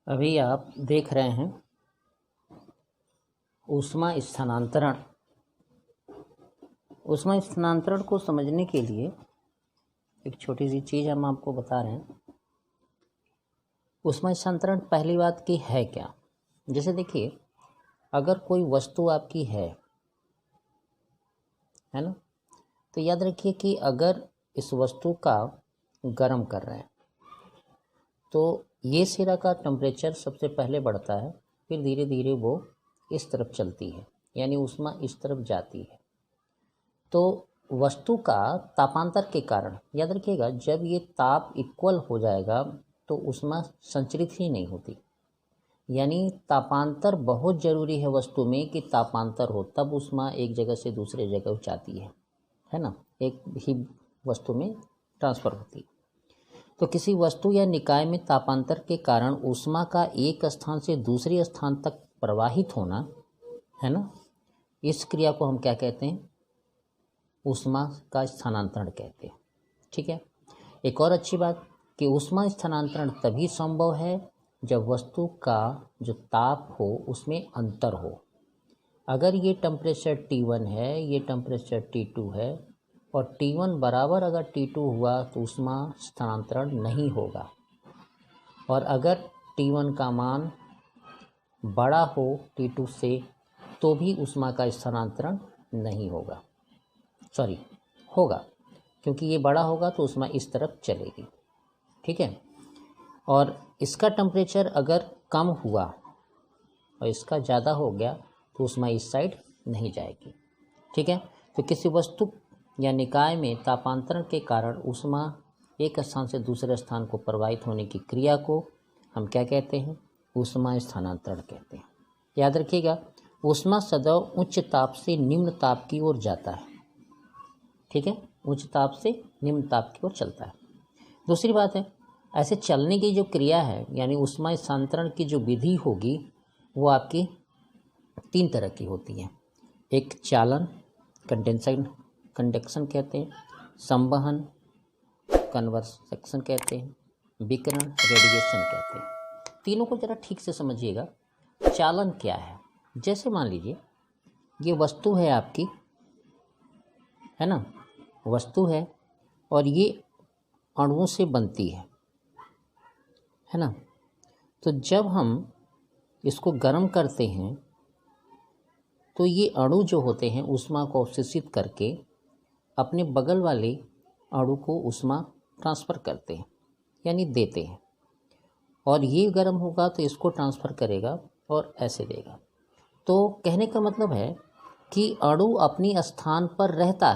अभी आप देख रहे हैं ऊष्मा स्थानांतरण। ऊष्मा स्थानांतरण को समझने के लिए एक छोटी सी चीज़ हम आपको बता रहे हैं। ऊष्मा स्थानांतरण पहली बात की है क्या। जैसे देखिए, अगर कोई वस्तु आपकी है ना, तो याद रखिए कि अगर इस वस्तु का गर्म कर रहे हैं तो ये सिरा का टेम्परेचर सबसे पहले बढ़ता है, फिर धीरे धीरे वो इस तरफ चलती है, यानी ऊष्मा इस तरफ जाती है। तो वस्तु का तापांतर के कारण याद रखिएगा, जब ये ताप इक्वल हो जाएगा तो ऊष्मा संचरित ही नहीं होती। यानी तापांतर बहुत ज़रूरी है वस्तु में कि तापांतर हो, तब ऊष्मा एक जगह से दूसरे जगह जाती है ना, एक ही वस्तु में ट्रांसफ़र होती है। तो किसी वस्तु या निकाय में तापांतर के कारण ऊष्मा का एक स्थान से दूसरे स्थान तक प्रवाहित होना, है ना, इस क्रिया को हम क्या कहते हैं? ऊष्मा का स्थानांतरण कहते हैं। ठीक है। एक और अच्छी बात कि ऊष्मा स्थानांतरण तभी संभव है जब वस्तु का जो ताप हो उसमें अंतर हो। अगर ये टेम्परेचर T1 है, ये टेम्परेचर T2 है और T1 बराबर अगर T2 हुआ तो ऊष्मा स्थानांतरण नहीं होगा। और अगर T1 का मान बड़ा हो T2 से तो भी ऊष्मा का स्थानांतरण नहीं होगा, होगा, क्योंकि ये बड़ा होगा तो ऊष्मा इस तरफ चलेगी। ठीक है। और इसका टेम्परेचर अगर कम हुआ और इसका ज़्यादा हो गया तो ऊष्मा इस साइड नहीं जाएगी। ठीक है। तो किसी वस्तु या निकाय में तापांतरण के कारण ऊष्मा एक स्थान से दूसरे स्थान को प्रवाहित होने की क्रिया को हम क्या कहते हैं? ऊष्मा स्थानांतरण कहते हैं। याद रखिएगा, ऊष्मा सदैव उच्च ताप से निम्न ताप की ओर जाता है। ठीक है, उच्च ताप से निम्न ताप की ओर चलता है। दूसरी बात है, ऐसे चलने की जो क्रिया है, यानी ऊष्मा स्थानांतरण की जो विधि होगी वो आपकी 3 तरह की होती है। एक चालन, कंडक्शन कहते हैं, संवहन, कन्वर्सेक्शन कहते हैं, विकिरण, रेडिएशन कहते हैं। तीनों को ज़रा ठीक से समझिएगा। चालन क्या है? जैसे मान लीजिए ये वस्तु है आपकी, है ना, वस्तु है और ये अणुओं से बनती है ना। तो जब हम इसको गर्म करते हैं तो ये अणु जो होते हैं ऊष्मा को अवशोषित करके अपने बगल वाले अणु को ऊष्मा ट्रांसफ़र करते हैं, यानी देते हैं। और ये गर्म होगा तो इसको ट्रांसफ़र करेगा और ऐसे देगा। तो कहने का मतलब है कि अणु अपनी स्थान पर रहता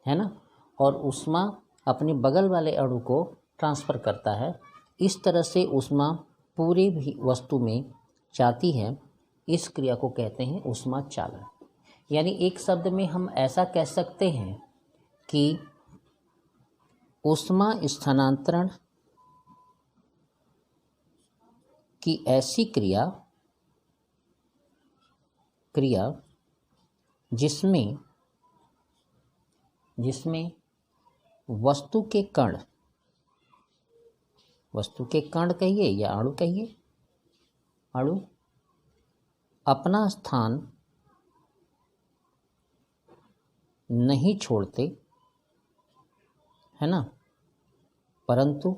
है ना, और ऊष्मा अपने बगल वाले अणु को ट्रांसफ़र करता है। इस तरह से ऊष्मा पूरे भी वस्तु में जाती है। इस क्रिया को कहते हैं ऊष्मा चालन। यानी एक शब्द में हम ऐसा कह सकते हैं कि ऊष्मा स्थानांतरण की ऐसी क्रिया जिसमें वस्तु के कण कहिए या अणु कहिए, अणु अपना स्थान नहीं छोड़ते, है ना, परंतु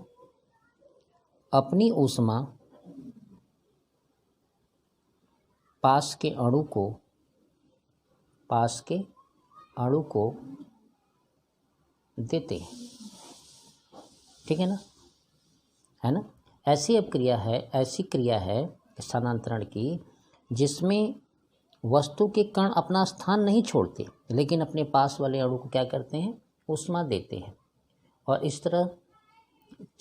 अपनी ऊष्मा पास के अणु को देते हैं। ठीक है ना। ऐसी क्रिया है स्थानांतरण की जिसमें वस्तु के कण अपना स्थान नहीं छोड़ते, लेकिन अपने पास वाले अणु को क्या करते हैं? ऊष्मा देते हैं, और इस तरह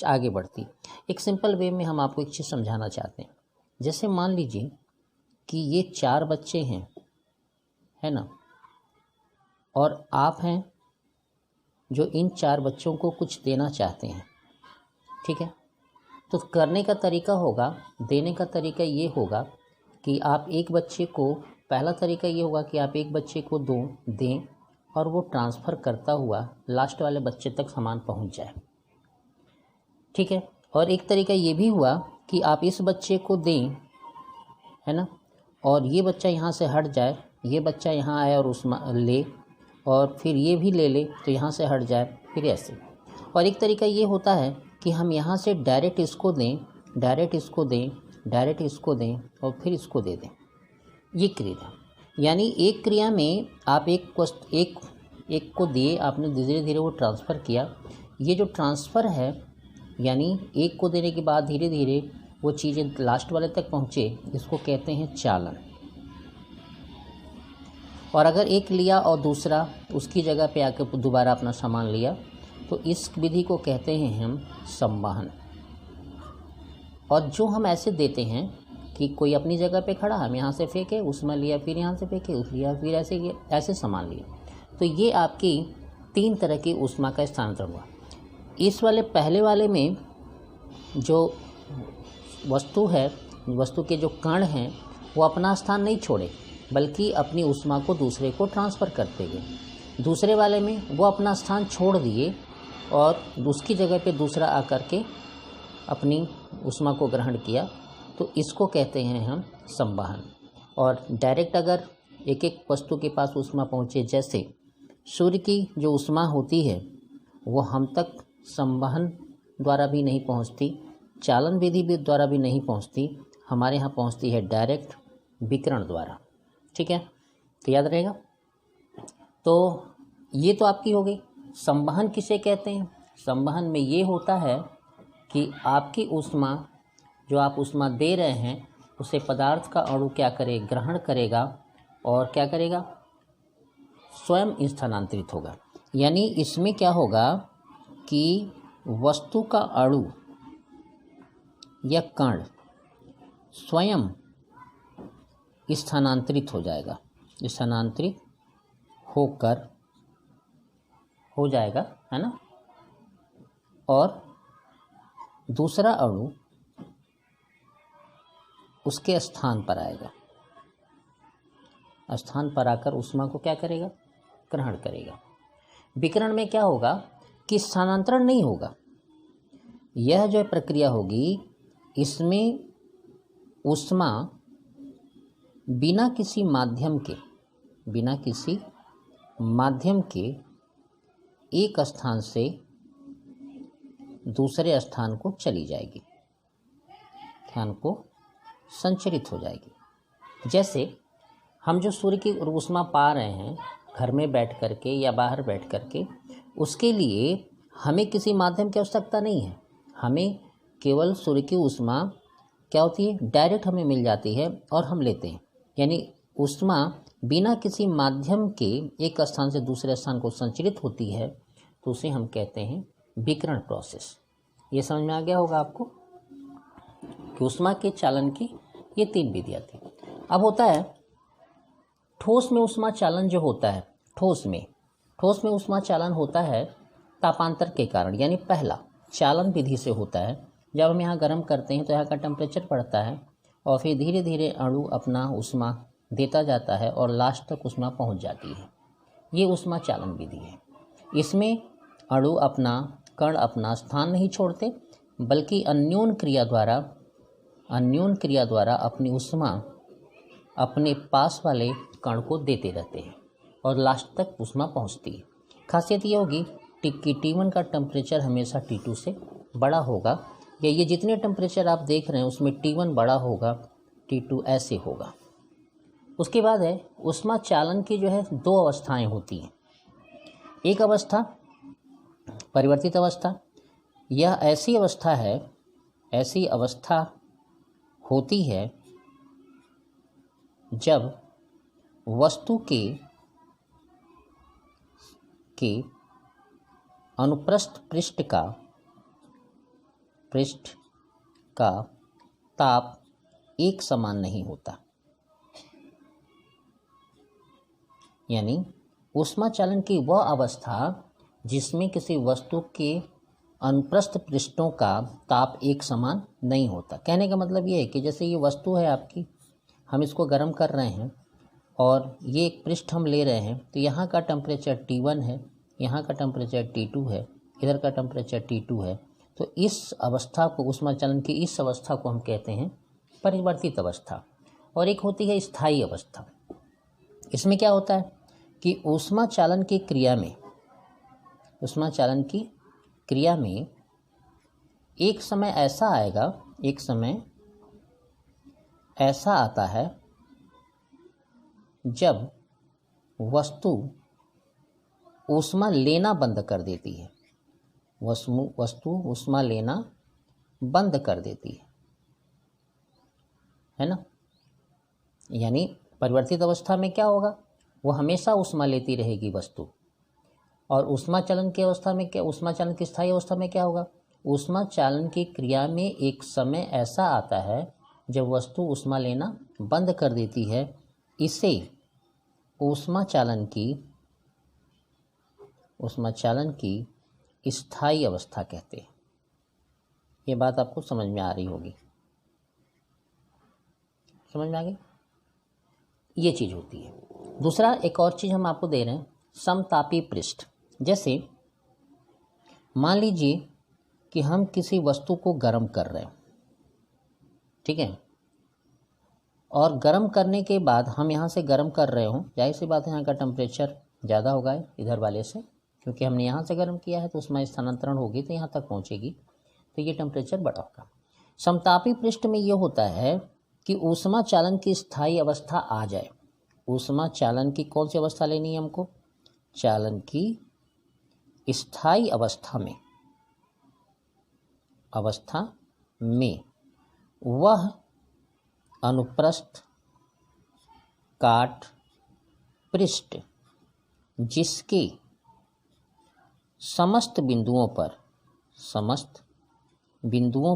आगे बढ़ती। एक सिंपल वे में हम आपको एक चीज़ समझाना चाहते हैं। जैसे मान लीजिए कि ये 4 बच्चे हैं, है ना, और आप हैं जो इन 4 बच्चों को कुछ देना चाहते हैं। ठीक है। तो करने का तरीका होगा, देने का तरीका ये होगा कि आप एक बच्चे को, पहला तरीका ये होगा कि आप एक बच्चे को दें और वो ट्रांसफ़र करता हुआ लास्ट वाले बच्चे तक सामान पहुंच जाए। ठीक है। और एक तरीका ये भी हुआ कि आप इस बच्चे को दें, है ना, और ये बच्चा यहाँ से हट जाए, ये बच्चा यहाँ आए और उष्मा ले, और फिर ये भी ले ले तो यहाँ से हट जाए, फिर ऐसे। और एक तरीका ये होता है कि हम यहाँ से डायरेक्ट इसको दें, डायरेक्ट इसको दें, डायरेक्ट इसको दें और फिर इसको दे दें। ये क्रिया, यानी एक क्रिया में आप एक को दिए, आपने धीरे धीरे वो ट्रांसफ़र किया। ये जो ट्रांसफ़र है, यानी एक को देने के बाद धीरे धीरे वो चीज़ें लास्ट वाले तक पहुँचे, इसको कहते हैं चालन। और अगर एक लिया और दूसरा उसकी जगह पे आकर दोबारा अपना सामान लिया, तो इस विधि को कहते हैं हम संवहन। और जो हम ऐसे देते हैं कि कोई अपनी जगह पे खड़ा, हम यहाँ से फेंके, उसमें लिया, फिर यहाँ से फेंके, उस लिया, फिर ऐसे सामान लिया, तो ये आपकी 3 तरह की ऊष्मा का स्थानांतरण हुआ। इस वाले पहले वाले में जो वस्तु है, वस्तु के जो कण हैं, वो अपना स्थान नहीं छोड़े, बल्कि अपनी ऊष्मा को दूसरे को ट्रांसफ़र करते गए। दूसरे वाले में वो अपना स्थान छोड़ दिए और उसकी जगह पे दूसरा आकर के अपनी ऊष्मा को ग्रहण किया, तो इसको कहते हैं हम संवहन। और डायरेक्ट अगर एक एक वस्तु के पास ऊष्मा पहुँचे, जैसे सूर्य की जो ऊष्मा होती है वो हम तक संवहन द्वारा भी नहीं पहुँचती, चालन विधि भी द्वारा भी नहीं पहुँचती, हमारे यहाँ पहुँचती है डायरेक्ट विकिरण द्वारा। ठीक है, तो याद रहेगा। तो ये तो आपकी हो गई। संवहन किसे कहते हैं? संवहन में ये होता है कि आपकी ऊष्मा, जो आप ऊष्मा दे रहे हैं, उसे पदार्थ का अणु क्या करे, ग्रहण करेगा और क्या करेगा, स्वयं स्थानांतरित होगा। यानी इसमें क्या होगा कि वस्तु का अणु या कण स्वयं स्थानांतरित हो जाएगा, स्थानांतरित होकर हो जाएगा, है ना, और दूसरा अणु उसके स्थान पर आएगा, स्थान पर आकर ऊष्मा को क्या करेगा, ग्रहण करेगा। विकिरण में क्या होगा कि स्थानांतरण नहीं होगा। यह जो प्रक्रिया होगी, इसमें ऊष्मा बिना किसी माध्यम के एक स्थान से दूसरे स्थान को चली जाएगी, स्थान को संचरित हो जाएगी। जैसे हम जो सूर्य की ऊष्मा पा रहे हैं घर में बैठ करके या बाहर बैठ करके, उसके लिए हमें किसी माध्यम की आवश्यकता नहीं है। हमें केवल सूर्य की ऊष्मा क्या होती है, डायरेक्ट हमें मिल जाती है और हम लेते हैं। यानी ऊष्मा बिना किसी माध्यम के एक स्थान से दूसरे स्थान को संचरित होती है, तो उसे हम कहते हैं विकिरण प्रोसेस। ये समझ में आ गया होगा आपको कि ऊष्मा के चालन की ये 3 विधियाँ थी। अब होता है ठोस में ऊष्मा चालन जो होता है, ठोस में ऊष्मा चालन होता है तापांतर के कारण। यानी पहला चालन विधि से होता है, जब हम यहाँ गर्म करते हैं तो यहाँ का टेम्परेचर बढ़ता है और फिर धीरे धीरे अणु अपना ऊष्मा देता जाता है और लास्ट तक ऊष्मा पहुँच जाती है। ये ऊष्मा चालन विधि है। इसमें अणु कण अपना स्थान नहीं छोड़ते, बल्कि अन्योन क्रिया द्वारा अपनी ऊष्मा अपने पास वाले कण को देते रहते हैं और लास्ट तक ऊष्मा पहुंचती है। खासियत ये होगी कि T1 का टेम्परेचर हमेशा T2 से बड़ा होगा, या ये जितने टेम्परेचर आप देख रहे हैं उसमें T1 बड़ा होगा, T2 ऐसे होगा। उसके बाद है ऊष्मा चालन की जो है 2 अवस्थाएं होती हैं। एक अवस्था परिवर्तित अवस्था, यह ऐसी अवस्था होती है जब वस्तु के अनुप्रस्थ पृष्ठ का ताप एक समान नहीं होता। यानी ऊष्मा चालन की वह अवस्था जिसमें किसी वस्तु के अनुप्रस्थ पृष्ठों का ताप एक समान नहीं होता। कहने का मतलब ये है कि जैसे ये वस्तु है आपकी, हम इसको गर्म कर रहे हैं और ये एक पृष्ठ हम ले रहे हैं, तो यहाँ का टेम्परेचर T1 है, यहाँ का टेम्परेचर T2 है, इधर का टेम्परेचर T2 है। तो इस अवस्था को, ऊष्मा चालन की इस अवस्था को हम कहते हैं परिवर्तित अवस्था। और एक होती है स्थायी अवस्था। इसमें क्या होता है कि ऊष्मा चालन की क्रिया में एक समय ऐसा आएगा, एक समय ऐसा आता है जब वस्तु ऊष्मा लेना बंद कर देती है। वस्तु ऊष्मा लेना बंद कर देती है ना। यानी परिवर्तित अवस्था में क्या होगा, वो हमेशा ऊष्मा लेती रहेगी वस्तु। और ऊष्मा चालन की अवस्था में क्या, ऊष्मा चालन की स्थायी अवस्था में क्या होगा, ऊष्मा चालन की क्रिया में एक समय ऐसा आता है जब वस्तु ऊष्मा लेना बंद कर देती है। इसे ऊष्मा चालन की स्थायी अवस्था कहते हैं। ये बात आपको समझ में आ रही होगी, समझ में आ गई। ये चीज़ होती है। दूसरा एक और चीज़ हम आपको दे रहे हैं, समतापी पृष्ठ। जैसे मान लीजिए कि हम किसी वस्तु को गर्म कर रहे हैं, ठीक है, और गर्म करने के बाद हम यहाँ से गर्म कर रहे हों, जाहिर सी बात है यहाँ का टेम्परेचर ज़्यादा होगा इधर वाले से, क्योंकि हमने यहाँ से गर्म किया है तो उसमें स्थानांतरण होगी तो यहाँ तक पहुँचेगी, तो ये टेम्परेचर बड़ा होगा। समतापी पृष्ठ में ये होता है कि ऊष्मा चालन की स्थायी अवस्था आ जाए। ऊष्मा चालन की कौन सी अवस्था लेनी है हमको, चालन की स्थायी अवस्था में वह अनुप्रस्थ काट पृष्ठ जिसके समस्त बिंदुओं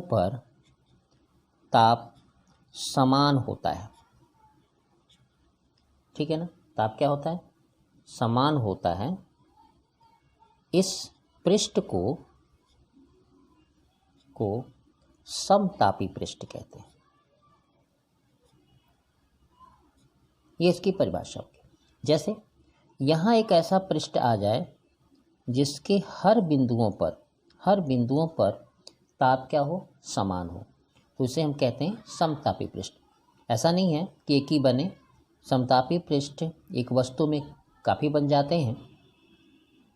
पर ताप समान होता है, ठीक है ना। ताप क्या होता है, समान होता है। इस पृष्ठ को समतापी पृष्ठ कहते हैं। ये इसकी परिभाषा होगी। जैसे यहाँ एक ऐसा पृष्ठ आ जाए जिसके हर बिंदुओं पर ताप क्या हो, समान हो, तो इसे हम कहते हैं समतापी पृष्ठ। ऐसा नहीं है कि एक ही बने, समतापी पृष्ठ एक वस्तु में काफ़ी बन जाते हैं,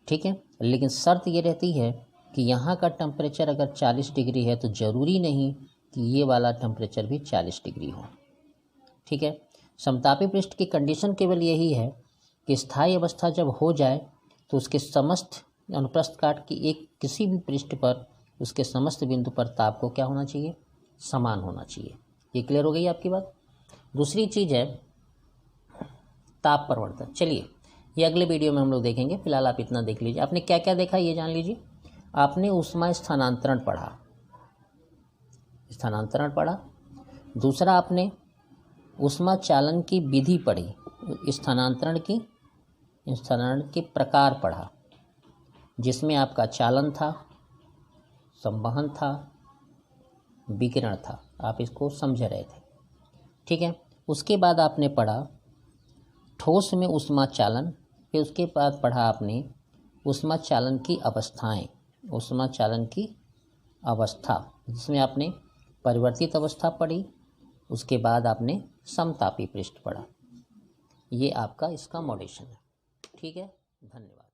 ठीक है, लेकिन शर्त ये रहती है कि यहाँ का टेम्परेचर अगर 40 डिग्री है तो ज़रूरी नहीं कि ये वाला टेम्परेचर भी 40 डिग्री हो, ठीक है। समतापी पृष्ठ की कंडीशन केवल यही है कि स्थायी अवस्था जब हो जाए तो उसके समस्त अनुप्रस्थ काट की एक किसी भी पृष्ठ पर उसके समस्त बिंदु पर ताप को क्या होना चाहिए, समान होना चाहिए। ये क्लियर हो गई आपकी बात। दूसरी चीज़ है ताप परिवर्तन। चलिए ये अगले वीडियो में हम लोग देखेंगे, फिलहाल आप इतना देख लीजिए। आपने क्या क्या देखा ये जान लीजिए। आपने ऊष्मा स्थानांतरण पढ़ा, दूसरा आपने ऊष्मा चालन की विधि पढ़ी, स्थानांतरण के प्रकार पढ़ा, जिसमें आपका चालन था, संवहन था, विकिरण था, आप इसको समझ रहे थे, ठीक है। उसके बाद आपने पढ़ा ठोस में ऊष्मा चालन, फिर उसके बाद पढ़ा आपने ऊष्मा चालन की अवस्थाएं, ऊष्मा चालन की अवस्था, जिसमें आपने परिवर्तित अवस्था पढ़ी, उसके बाद आपने समतापी पृष्ठ पढ़ा। ये आपका इसका मॉड्यूल है, ठीक है। धन्यवाद।